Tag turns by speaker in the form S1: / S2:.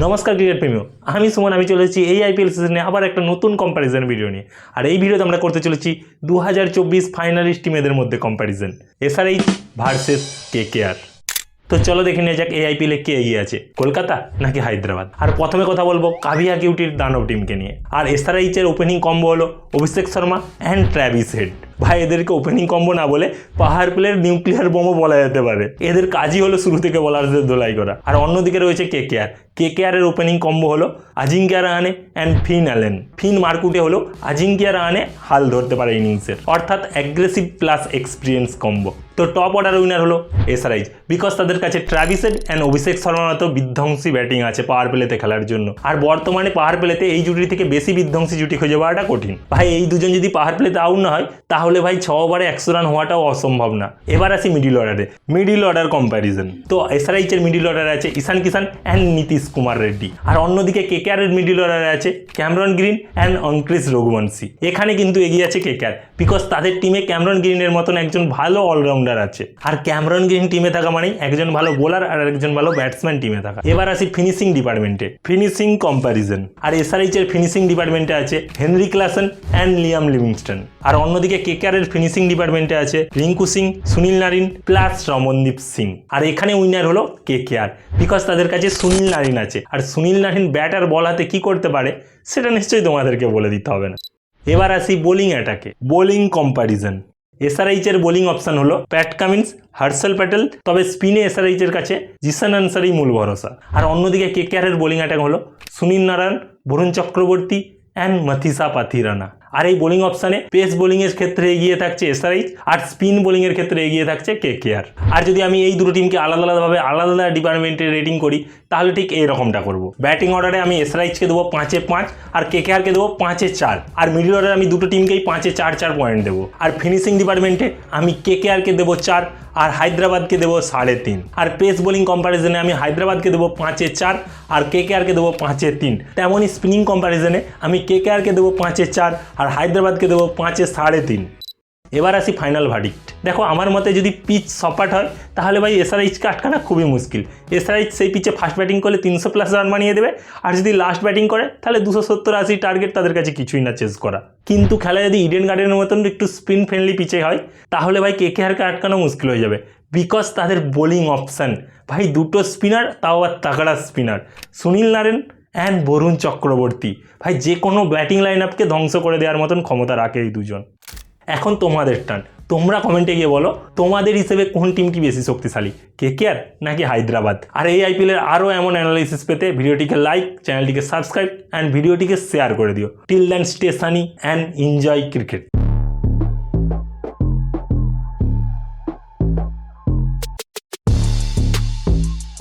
S1: নমস্কার ক্রিকেট প্রেমীও, আমি সুমন। আমি চলে এসেছি এই আইপিএল সিজনে আবার একটা নতুন কম্প্যারিজন ভিডিও নিয়ে। আর এই ভিডিওতে আমরা করতে চলেছি 2024 ফাইনালিস্ট টিমেদের মধ্যে কম্প্যারিজন, এসআরএইচ ভার্সেস কেকেআর। তো চলো দেখে নিয়ে যাক এই আইপিএলে কে এগিয়ে আছে, কলকাতা নাকি হায়দ্রাবাদ। আর প্রথমে কথা বলবো কাভিয়া কিউটির দানব টিমকে নিয়ে। আর এসআরএইচের ওপেনিং কম্বো হলো Abhishek Sharma and Travis head. ভাই এদেরকে ওপেনিং কম্বো না বলে পাহাড় প্লের নিউক্লিয়ার বোমও বলা যেতে পারে। এদের কাজই হলো শুরু থেকে বোলারদের ধোলাই করা। আর অন্যদিকে রয়েছে কেকেআর এর ওপেনিং কম্বো হলো Ajinkya Rahane and Finn Allen. Finn মার্কুটে হলো আজিঙ্কিয়া রাহানে হাল ধরতে পারে ইনিংসের, অর্থাৎ অ্যাগ্রেসিভ প্লাস এক্সপিরিয়েন্স কম্বো। তো টপ অর্ডার উইনার হলো এসআরএইচ, বিকজ তাদের কাছে ট্র্যাভিস হেড অ্যান্ড অভিষেক শর্মার মতো বিধ্বংসী ব্যাটিং আছে পাওয়ার প্লেতে খেলার জন্য। আর বর্তমানে পাওয়ার প্লেতে এই জুটি থেকে বেশি বিধ্বংসী জুটি খুঁজে পাওয়াটা কঠিন। ভাই এই দুজন যদি পাওয়ার প্লেতে আউট না হয় তাহলে ভাই 6 ওভারে 100 রান হওয়াটাও অসম্ভব না। এবার আসি মিডিল অর্ডারে, মিডিল অর্ডার কম্প্যারিজন। তো এসআরএইচ এর মিডিল অর্ডারে আছে ঈশান কিষান অ্যান্ড নীতিশ কুমার রেড্ডি। আর অন্যদিকে কেকেআর এর মিডিল অর্ডারে আছে ক্যামেরন গ্রিন অ্যান্ড অঙ্ক্রিস রঘুবংশী। এখানে কিন্তু এগিয়ে আছে কেকেআর, বিকজ তাদের টিমে ক্যামেরন গ্রিনের মতন একজন ভালো অলরাউন্ডার আছে। আর ক্যামেরন গ্রিন টিমে থাকা মানেই একজন ভালো বোলার আর একজন ভালো ব্যাটসম্যান টিমে থাকা। এবার আসি ফিনিশিং ডিপার্টমেন্টে, ফিনিশিং কম্প্যারিজন। আর এসআরএইচ এর ফিনিশিং ডিপার্টমেন্টে আছে Henry Klaasen and Liam Livingstone. আর অন্যদিকে কেকেআর এর ফিনিশিং ডিপার্টমেন্টে আছে রিঙ্কু সিং, সুনীল নারিন প্লাস রমনদীপ সিং। আর এখানে উইনার হলো কেকেআর, বিকজ তাদের কাছে সুনীল নারিন আছে। আর সুনীল নারিন ব্যাট আর বল হাতে কী করতে পারে সেটা নিশ্চয়ই তোমাদেরকে বলে দিতে হবে না। এবার আসি বোলিং অ্যাটাকে, বোলিং কম্প্যারিজন। এসআরএইচ এর বোলিং অপশন হলো প্যাট কামিন্স, হর্ষল প্যাটেল, তবে স্পিনে এসআরএইচ এর কাছে জিসান আনসারি মূল ভরসা। আর অন্যদিকে কেকেআর এর বোলিং অ্যাটাক হলো সুনীল নারায়ণ, বরুণ চক্রবর্তী অ্যান্ড মাথিসা পাথিরানা। আর এই বোলিং অপশানে পেস বোলিংয়ের ক্ষেত্রে এগিয়ে থাকছে এসআরএইচ, আর স্পিন বোলিংয়ের ক্ষেত্রে এগিয়ে থাকছে কেকেআর। আর যদি আমি এই দুটো টিমকে আলাদা আলাদাভাবে আলাদা ডিপার্টমেন্টে রেটিং করি তাহলে ঠিক এইরকমটা করব। ব্যাটিং অর্ডারে আমি এসআরএইচকে দেবো 5-এ 5 আর কেকেআরকে দেবো 5-এ 4। আর মিডল অর্ডারে আমি দুটো টিমকেই 5-এ 4 পয়েন্ট দেবো। আর ফিনিশিং ডিপার্টমেন্টে আমি কেকেআরকে দেবো 4 আর হায়দ্রাবাদকে দেবো 3.5। আর পেস বোলিং কম্প্যারিজনে আমি হায়দ্রাবাদকে দেবো 5-এ 4 আর কেকেআরকে দেবো 5-এ 3। তেমনই স্পিনিং কম্প্যারিজনে আমি কেকেআরকে দেবো 5-এ 4 আর হায়দ্রাবাদকে দেবো 5-এ 3.5। এবার আসি ফাইনাল ভার্ডিক্ট। দেখো আমার মতে যদি পিচ সপাট হয় তাহলে ভাই এসআরএইচকে আটকানো খুবই মুশকিল। এসআরএইচ সেই পিচে ফার্স্ট ব্যাটিং করলে 300+ রান বানিয়ে দেবে, আর যদি লাস্ট ব্যাটিং করে তাহলে 270-80 টার্গেট তাদের কাছে কিছুই না চেস করা। কিন্তু খেলা যদি ইডেন গার্ডেনের মতন একটু স্পিন ফ্রেন্ডলি পিচে হয় তাহলে ভাই কেকেআরকে আটকানো মুশকিল হয়ে যাবে, বিকজ তাদের বোলিং অপশান ভাই দুটো স্পিনার, তাও আবার তাগড়া স্পিনার, সুনীল নারায়ণ অ্যান্ড বরুণ চক্রবর্তী। ভাই যে কোনো ব্যাটিং লাইন আপকে ধ্বংস করে দেওয়ার মতন ক্ষমতা রাখে এই দুজন। এখন তোমাদের টার্ন, তোমরা কমেন্টে গিয়ে বলো তোমাদের হিসেবে কোন টিমটি বেশি শক্তিশালী, কেকেআর নাকি হায়দ্রাবাদ। আর এই আইপিএলের আরও এমন অ্যানালাইসিস পেতে ভিডিওটিকে লাইক, চ্যানেলটিকে সাবস্ক্রাইব অ্যান্ড ভিডিওটিকে শেয়ার করে দিও। Till then stay sunny and enjoy cricket.